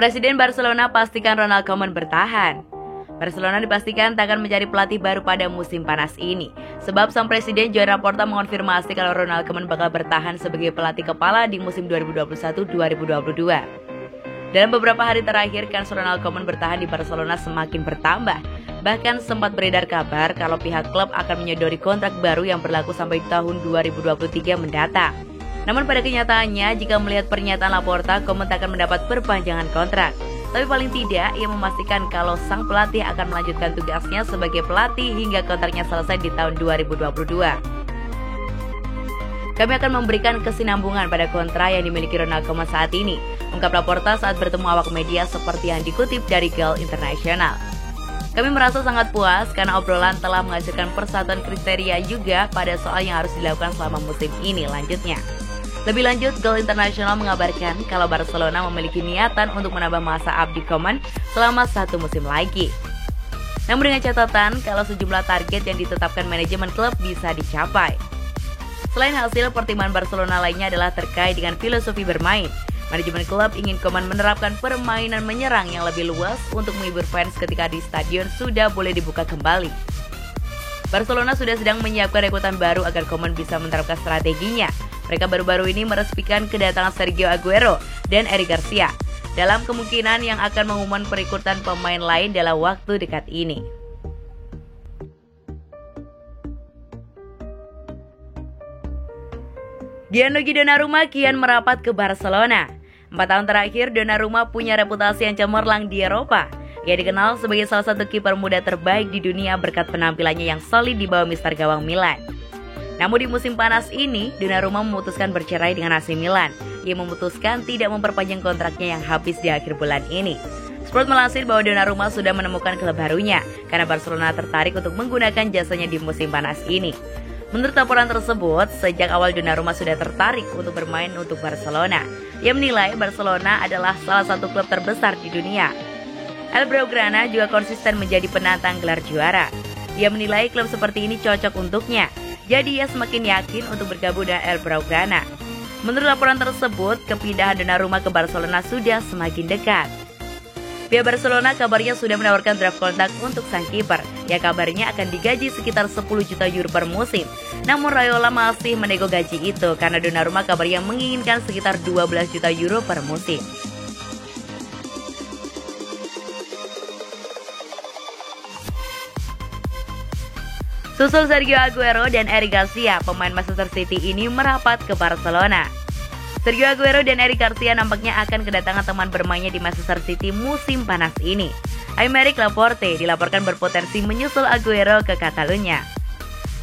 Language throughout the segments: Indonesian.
Presiden Barcelona pastikan Ronald Koeman bertahan. Barcelona dipastikan tak akan mencari pelatih baru pada musim panas ini. Sebab sang presiden Joan Laporta mengonfirmasi kalau Ronald Koeman bakal bertahan sebagai pelatih kepala di musim 2021-2022. Dalam beberapa hari terakhir, kans Ronald Koeman bertahan di Barcelona semakin bertambah. Bahkan sempat beredar kabar kalau pihak klub akan menyodori kontrak baru yang berlaku sampai tahun 2023 mendatang. Namun pada kenyataannya, jika melihat pernyataan Laporta, Koeman tak akan mendapat perpanjangan kontrak. Tapi paling tidak, ia memastikan kalau sang pelatih akan melanjutkan tugasnya sebagai pelatih hingga kontraknya selesai di tahun 2022. Kami akan memberikan kesinambungan pada kontrak yang dimiliki Ronald Koeman saat ini, ungkap Laporta saat bertemu awak media seperti yang dikutip dari Goal International. Kami merasa sangat puas karena obrolan telah menghasilkan persatuan kriteria juga pada soal yang harus dilakukan selama musim ini, lanjutnya. Lebih lanjut, Goal International mengabarkan kalau Barcelona memiliki niatan untuk menambah masa abdi Koeman selama 1 musim lagi. Namun dengan catatan kalau sejumlah target yang ditetapkan manajemen klub bisa dicapai. Selain hasil, pertimbangan Barcelona lainnya adalah terkait dengan filosofi bermain. Manajemen klub ingin Koeman menerapkan permainan menyerang yang lebih luas untuk menghibur fans ketika di stadion sudah boleh dibuka kembali. Barcelona sudah sedang menyiapkan rekrutan baru agar Koeman bisa menerapkan strateginya. Mereka baru-baru ini meresmikan kedatangan Sergio Aguero dan Eric Garcia dalam kemungkinan yang akan mengumumkan perekrutan pemain lain dalam waktu dekat ini. Gianluigi Donnarumma kian merapat ke Barcelona. 4 tahun terakhir, Donnarumma punya reputasi yang cemerlang di Eropa. Ia dikenal sebagai salah satu kiper muda terbaik di dunia berkat penampilannya yang solid di bawah mister gawang Milan. Namun di musim panas ini, Donnarumma memutuskan bercerai dengan AC Milan. Ia memutuskan tidak memperpanjang kontraknya yang habis di akhir bulan ini. Sport melansir bahwa Donnarumma sudah menemukan klub barunya karena Barcelona tertarik untuk menggunakan jasanya di musim panas ini. Menurut laporan tersebut, sejak awal Donnarumma sudah tertarik untuk bermain untuk Barcelona. Ia menilai Barcelona adalah salah satu klub terbesar di dunia. El Blaugrana juga konsisten menjadi penantang gelar juara. Ia menilai klub seperti ini cocok untuknya. Jadi ia semakin yakin untuk bergabung dengan El Blaugrana. Menurut laporan tersebut, kepindahan Donnarumma ke Barcelona sudah semakin dekat. Pihak Barcelona kabarnya sudah menawarkan draft kontrak untuk sang kiper. Ya, kabarnya akan digaji sekitar 10 juta euro per musim. Namun Raiola masih menego gaji itu karena Donnarumma kabarnya menginginkan sekitar 12 juta euro per musim. Susul Sergio Aguero dan Eric Garcia, pemain Manchester City ini merapat ke Barcelona. Sergio Aguero dan Eric Garcia nampaknya akan kedatangan teman bermainnya di Manchester City musim panas ini. Aymeric Laporte dilaporkan berpotensi menyusul Aguero ke Catalunya.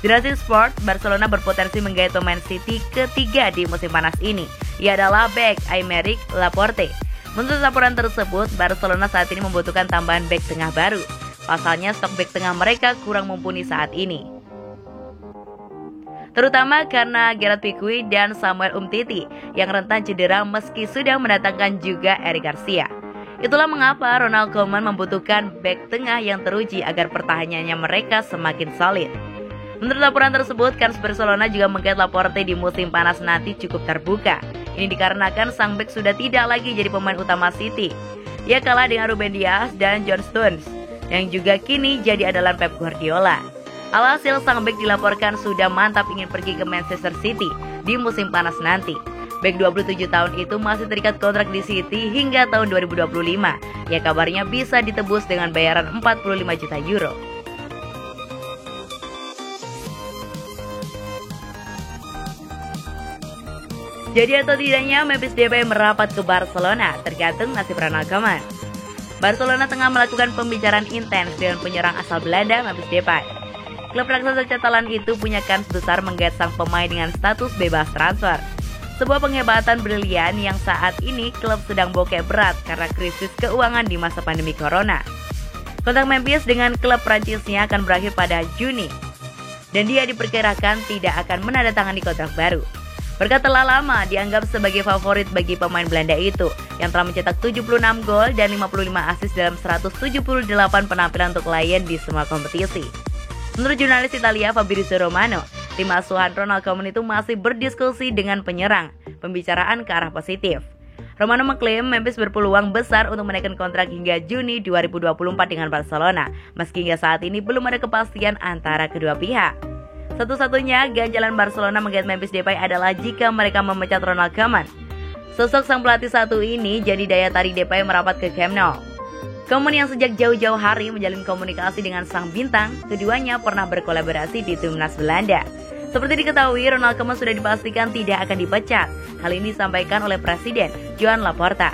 Jurassic Sport, Barcelona berpotensi menggait pemain City ketiga di musim panas ini. Ia adalah bek Aymeric Laporte. Menurut laporan tersebut, Barcelona saat ini membutuhkan tambahan bek tengah baru. Pasalnya stok bek tengah mereka kurang mumpuni saat ini. Terutama karena Gerard Pique dan Samuel Umtiti yang rentan cedera meski sudah mendatangkan juga Eric Garcia. Itulah mengapa Ronald Koeman membutuhkan bek tengah yang teruji agar pertahanannya mereka semakin solid. Menurut laporan tersebut, kans Barcelona juga menggait Laporte di musim panas nanti cukup terbuka. Ini dikarenakan sang bek sudah tidak lagi jadi pemain utama City. Ia kalah dengan Ruben Dias dan John Stones, yang juga kini jadi andalan Pep Guardiola. Alhasil sang bek dilaporkan sudah mantap ingin pergi ke Manchester City di musim panas nanti. Bek 27 tahun itu masih terikat kontrak di City hingga tahun 2025. Ya, kabarnya bisa ditebus dengan bayaran 45 juta euro. Jadi atau tidaknya Memphis Depay merapat ke Barcelona, tergantung nasib Ronald Koeman. Barcelona tengah melakukan pembicaraan intens dengan penyerang asal Belanda Memphis Depay. Klub raksasa Catalan itu punya kans besar menggait sang pemain dengan status bebas transfer. Sebuah penghebatan brilian yang saat ini klub sedang bokeh berat karena krisis keuangan di masa pandemi corona. Kontrak Memphis dengan klub Prancisnya akan berakhir pada Juni, dan dia diperkirakan tidak akan menandatangani kontrak baru. Berkat telah lama dianggap sebagai favorit bagi pemain Belanda itu yang telah mencetak 76 gol dan 55 assist dalam 178 penampilan untuk Lion di semua kompetisi. Menurut jurnalis Italia Fabrizio Romano, tim asuhan Ronald Koeman itu masih berdiskusi dengan penyerang, pembicaraan ke arah positif. Romano mengklaim Memphis berpeluang besar untuk menaikkan kontrak hingga Juni 2024 dengan Barcelona, meski hingga saat ini belum ada kepastian antara kedua pihak. Satu-satunya ganjalan Barcelona menggait Memphis Depay adalah jika mereka memecat Ronald Koeman. Sosok sang pelatih satu ini jadi daya tarik Depay merapat ke Camp Nou. Koeman yang sejak jauh-jauh hari menjalin komunikasi dengan sang bintang, keduanya pernah berkolaborasi di timnas Belanda. Seperti diketahui, Ronald Koeman sudah dipastikan tidak akan dipecat. Hal ini disampaikan oleh Presiden Joan Laporta.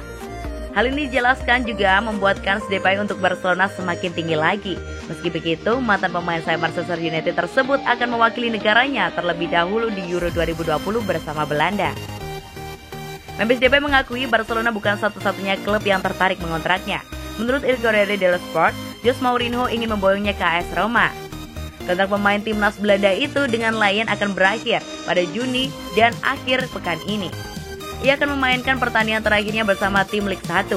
Hal ini dijelaskan juga membuat kans Depay untuk Barcelona semakin tinggi lagi. Meski begitu, mantan pemain sayap Manchester United tersebut akan mewakili negaranya terlebih dahulu di Euro 2020 bersama Belanda. Memphis Depay mengakui Barcelona bukan satu-satunya klub yang tertarik mengontraknya. Menurut Il Corriere dello Sport, Jose Mourinho ingin memboyongnya ke AS Roma. Kontrak pemain timnas Belanda itu dengan Lyon akan berakhir pada Juni dan akhir pekan ini. Ia akan memainkan pertandingan terakhirnya bersama tim Ligue 1.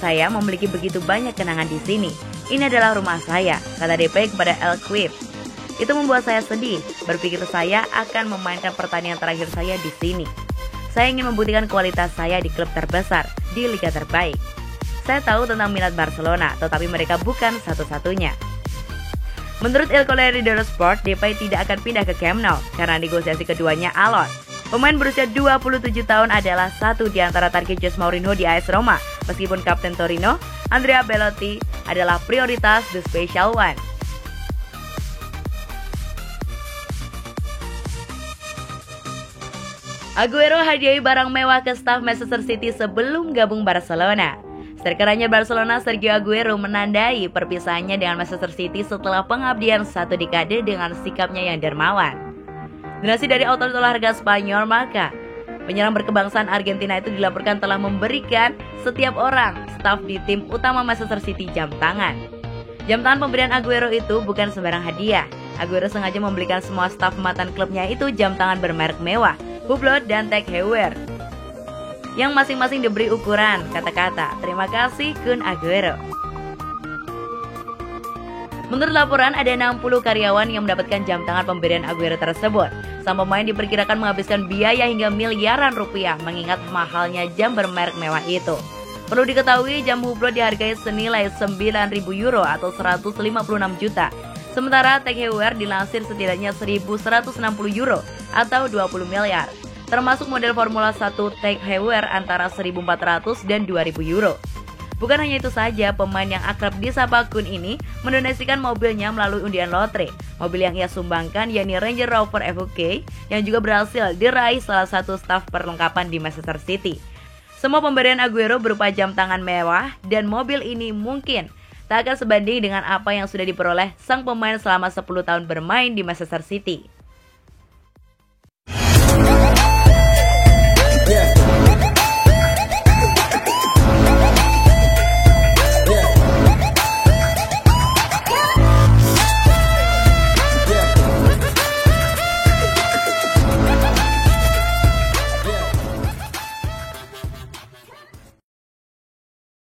Saya memiliki begitu banyak kenangan di sini. Ini adalah rumah saya, kata Depay kepada El Quip. Itu membuat saya sedih, berpikir saya akan memainkan pertandingan terakhir saya di sini. Saya ingin membuktikan kualitas saya di klub terbesar, di liga terbaik. Saya tahu tentang minat Barcelona, tetapi mereka bukan satu-satunya. Menurut Il Corriere dello Sport, Depay tidak akan pindah ke Camp Nou karena negosiasi keduanya alot. Pemain berusia 27 tahun adalah satu di antara target Jose Mourinho di AS Roma, meskipun kapten Torino, Andrea Belotti, adalah prioritas The Special One. Aguero hadiahi barang mewah ke staf Manchester City sebelum gabung Barcelona. Striker Barcelona Sergio Aguero menandai perpisahannya dengan Manchester City setelah pengabdian satu dekade dengan sikapnya yang dermawan. Dinasti dari otoritas olahraga Spanyol, maka penyerang berkebangsaan Argentina itu dilaporkan telah memberikan setiap orang staf di tim utama Manchester City jam tangan. Jam tangan pemberian Aguero itu bukan sembarang hadiah. Aguero sengaja membelikan semua staf mantan klubnya itu jam tangan bermerek mewah, Hublot dan Tag Heuer, yang masing-masing diberi ukuran kata-kata "Terima kasih Kun Aguero". Menurut laporan, ada 60 karyawan yang mendapatkan jam tangan pemberian Aguero tersebut. Sang pemain diperkirakan menghabiskan biaya hingga miliaran rupiah mengingat mahalnya jam bermerek mewah itu. Perlu diketahui, jam Hublot dihargai senilai 9.000 euro atau 156 juta. Sementara Tag Heuer dilansir setidaknya 1.160 euro atau 20 miliar. Termasuk model Formula 1 Tag Heuer antara 1.400 dan 2.000 euro. Bukan hanya itu saja, pemain yang akrab disapa Kun ini mendonasikan mobilnya melalui undian lotre. Mobil yang ia sumbangkan yakni Ranger Rover FUK yang juga berhasil diraih salah satu staf perlengkapan di Manchester City. Semua pemberian Aguero berupa jam tangan mewah dan mobil ini mungkin tak akan sebanding dengan apa yang sudah diperoleh sang pemain selama 10 tahun bermain di Manchester City.